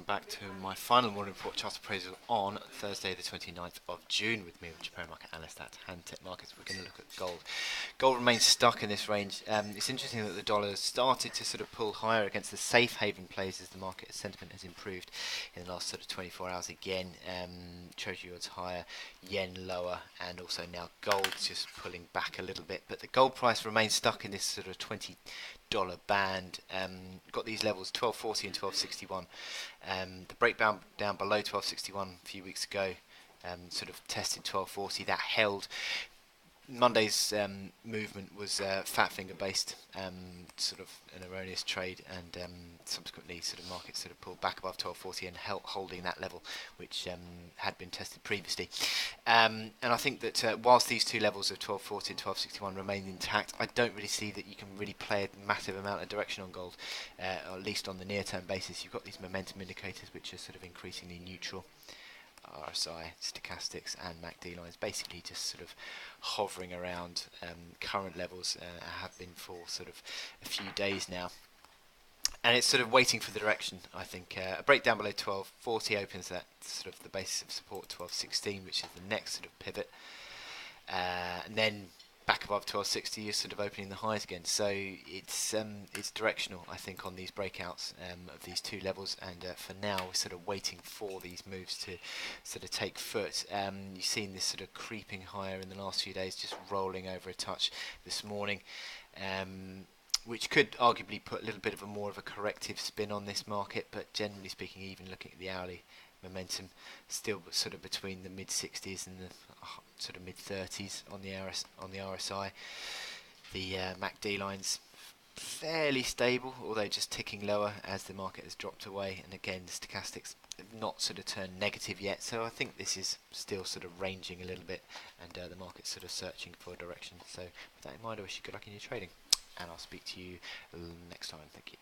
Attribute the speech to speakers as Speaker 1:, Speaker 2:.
Speaker 1: back to my final morning report chart appraisal on Thursday the 29th of June with me, Japan market analyst at Hand Tech Markets. We're going to look at gold. Gold remains stuck in this range. It's interesting that the dollar has started to sort of pull higher against the safe haven plays as the market sentiment has improved in the last sort of 24 hours again. Treasury yields higher, yen lower, and also now gold just pulling back a little bit. But the gold price remains stuck in this sort of $20 band. Got these levels 1240 and 1261. The breakdown down below 1261 a few weeks ago, sort of tested 1240. That held. Monday's movement was fat finger based, sort of an erroneous trade, and subsequently sort of markets sort of pulled back above 1240 and holding that level, which had been tested previously. And I think that whilst these two levels of 1240 and 1261 remain intact, I don't really see that you can really play a massive amount of direction on gold, or at least on the near-term basis. You've got these momentum indicators which are sort of increasingly neutral. RSI, stochastics, and MACD lines basically just sort of hovering around current levels, have been for sort of a few days now, and it's sort of waiting for the direction. I think a breakdown below 1240 opens that sort of the basis of support 1216, which is the next sort of pivot, and then back above 1260 you're sort of opening the highs again. So it's directional, I think, on these breakouts of these two levels, and for now we're sort of waiting for these moves to sort of take foot. You've seen this sort of creeping higher in the last few days, just rolling over a touch this morning, which could arguably put a little bit of a more of a corrective spin on this market, but generally speaking, even looking at the hourly momentum, still sort of between the mid 60s and the sort of mid 30s on the RSI. The MACD lines fairly stable, although just ticking lower as the market has dropped away, and again the stochastics have not sort of turned negative yet, so I think this is still sort of ranging a little bit, and the market's sort of searching for a direction. So with that in mind, I wish you good luck in your trading, and I'll speak to you next time. Thank you.